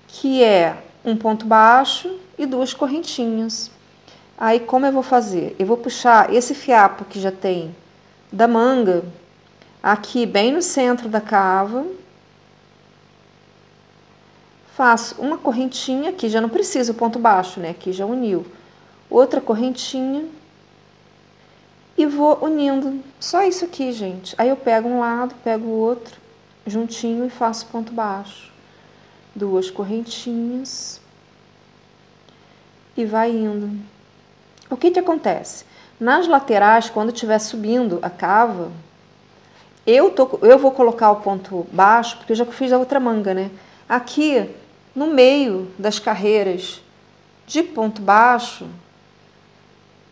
que é um ponto baixo e 2 correntinhas. Aí, como eu vou fazer? Eu vou puxar esse fiapo que já tem da manga, aqui bem no centro da cava, faço uma correntinha, aqui já não precisa o ponto baixo, né? Aqui já uniu. Outra correntinha e vou unindo. Só isso aqui, gente. Aí eu pego um lado, pego o outro, juntinho e faço ponto baixo. 2 correntinhas e vai indo. O que acontece? Nas laterais, quando estiver subindo a cava, eu vou colocar o ponto baixo, porque eu já fiz a outra manga, né? Aqui, no meio das carreiras de ponto baixo,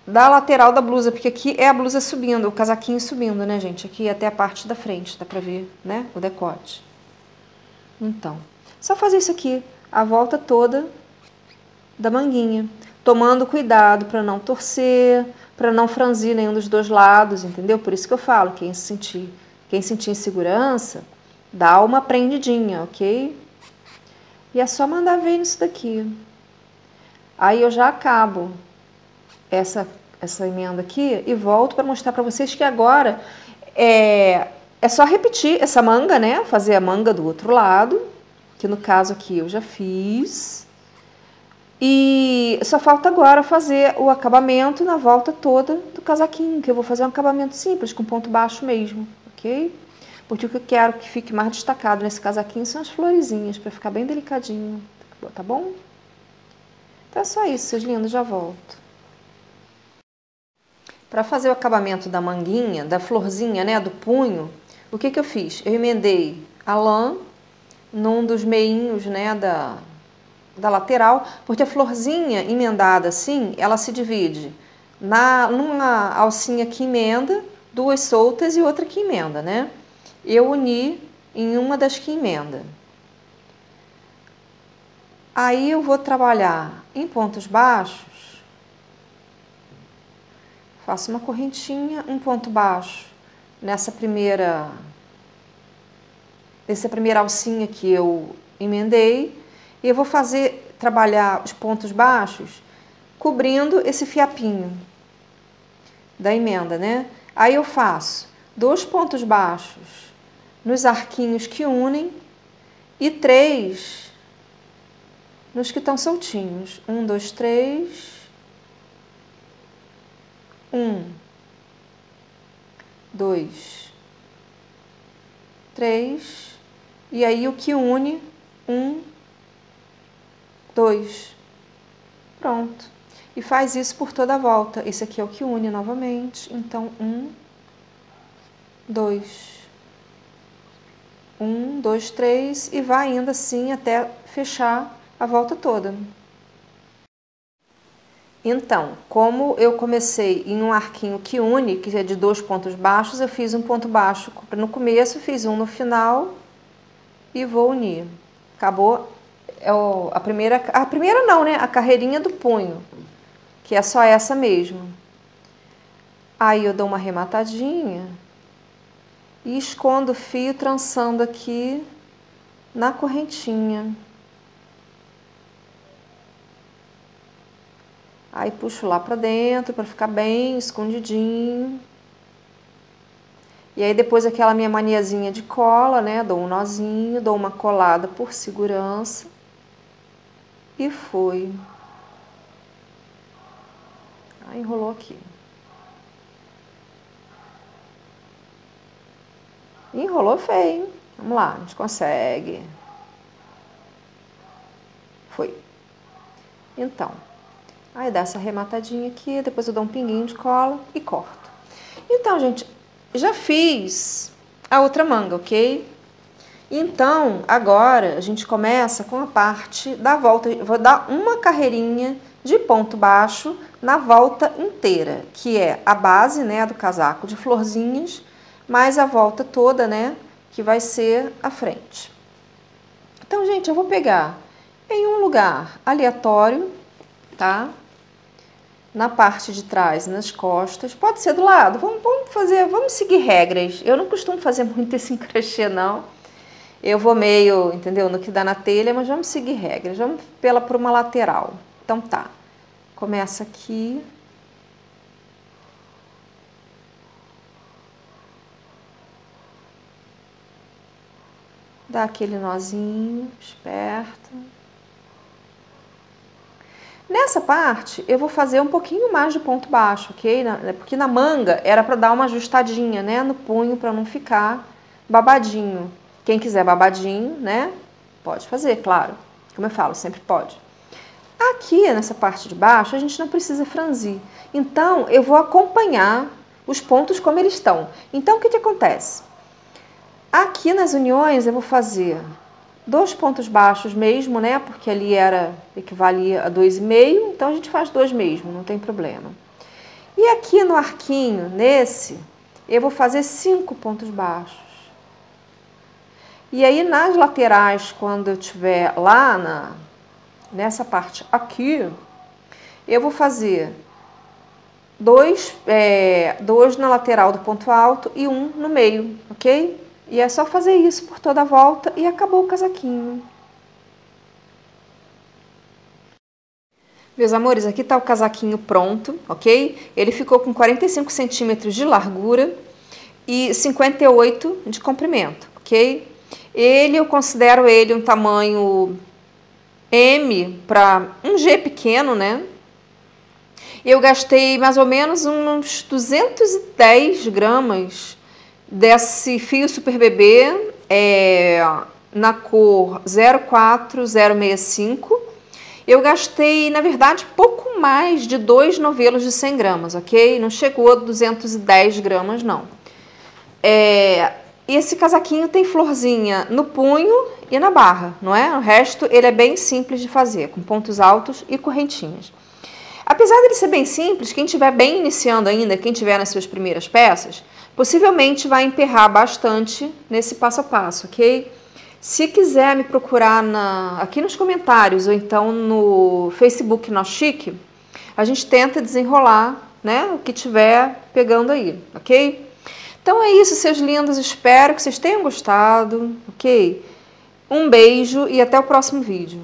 da lateral da blusa, porque aqui é a blusa subindo, o casaquinho subindo, né, gente? Aqui até a parte da frente, dá pra ver, né? O decote. Então, só fazer isso aqui, a volta toda da manguinha. Tomando cuidado para não torcer, para não franzir nenhum dos dois lados, entendeu? Por isso que eu falo, quem sentir insegurança, dá uma prendidinha, ok? E é só mandar ver nisso daqui. Aí eu já acabo essa emenda aqui e volto para mostrar para vocês que agora é só repetir essa manga, né? Fazer a manga do outro lado, que no caso aqui eu já fiz. E só falta agora fazer o acabamento na volta toda do casaquinho, que eu vou fazer um acabamento simples, com ponto baixo mesmo, ok? Porque o que eu quero que fique mais destacado nesse casaquinho são as florezinhas, para ficar bem delicadinho, tá bom? Então é só isso, seus lindos, já volto. Para fazer o acabamento da manguinha, da florzinha, né, do punho, o que eu fiz? Eu emendei a lã num dos meinhos, né, da lateral, porque a florzinha emendada assim, ela se divide numa alcinha que emenda, 2 soltas e outra que emenda, né? Eu uni em uma das que emenda. Aí eu vou trabalhar em pontos baixos, faço uma correntinha, um ponto baixo nessa primeira alcinha que eu emendei. E eu vou trabalhar os pontos baixos cobrindo esse fiapinho da emenda, né? Aí eu faço 2 pontos baixos nos arquinhos que unem e 3 nos que estão soltinhos. 1, 2, 3. 1, 2, 3. E aí o que une, 1, 2. Pronto. E faz isso por toda a volta. Esse aqui é o que une novamente. Então, 1, 2. 1, 2, 3. E vai indo assim até fechar a volta toda. Então, como eu comecei em um arquinho que une, que é de 2 pontos baixos, eu fiz um ponto baixo no começo, fiz um no final e vou unir. Acabou a primeira não, né? A carreirinha do punho, que é só essa mesmo. Aí eu dou uma arrematadinha e escondo o fio trançando aqui na correntinha. Aí puxo lá pra dentro para ficar bem escondidinho. E aí depois aquela minha maniazinha de cola, né? Dou um nozinho, dou uma colada por segurança. E foi. Aí enrolou aqui. Enrolou feio. Vamos lá, a gente consegue. Foi. Então, aí dá essa arrematadinha aqui, depois eu dou um pinguinho de cola e corto. Então, gente, já fiz a outra manga, ok? Então, agora a gente começa com a parte da volta. Eu vou dar uma carreirinha de ponto baixo na volta inteira, que é a base, né, do casaco de florzinhas, mais a volta toda, né, que vai ser a frente. Então, gente, eu vou pegar em um lugar aleatório, tá? Na parte de trás, nas costas, pode ser do lado. Vamos seguir regras. Eu não costumo fazer muito esse crochê, não. Eu vou meio, entendeu, no que dá na telha, mas vamos seguir regras. Vamos por uma lateral. Então tá. Começa aqui. Dá aquele nozinho, esperto. Nessa parte, eu vou fazer um pouquinho mais de ponto baixo, ok? Porque na manga era para dar uma ajustadinha, né? No punho, para não ficar babadinho. Quem quiser babadinho, né? Pode fazer, claro. Como eu falo, sempre pode. Aqui, nessa parte de baixo, a gente não precisa franzir. Então, eu vou acompanhar os pontos como eles estão. Então, o que acontece? Aqui nas uniões, eu vou fazer 2 pontos baixos mesmo, né? Porque ali equivalia a 2,5, então a gente faz 2 mesmo, não tem problema. E aqui no arquinho, nesse, eu vou fazer 5 pontos baixos. E aí nas laterais, quando eu tiver lá nessa parte aqui, eu vou fazer 2 na lateral do ponto alto e 1 no meio, ok? E é só fazer isso por toda a volta e acabou o casaquinho. Meus amores, aqui tá o casaquinho pronto, ok? Ele ficou com 45 centímetros de largura e 58 de comprimento, ok? Eu considero ele um tamanho M para um G pequeno, né? Eu gastei mais ou menos uns 210 gramas desse fio Super Bebê na cor 04065. Eu gastei, na verdade, pouco mais de 2 novelos de 100 gramas, ok? Não chegou a 210 gramas, não. Esse casaquinho tem florzinha no punho e na barra, não é? O resto, ele é bem simples de fazer, com pontos altos e correntinhas. Apesar dele ser bem simples, quem estiver bem iniciando ainda, quem estiver nas suas primeiras peças, possivelmente vai emperrar bastante nesse passo a passo, ok? Se quiser me procurar aqui nos comentários ou então no Facebook Nó Chique, a gente tenta desenrolar, né, o que tiver pegando aí, ok? Então é isso, seus lindos, espero que vocês tenham gostado, ok? Um beijo e até o próximo vídeo.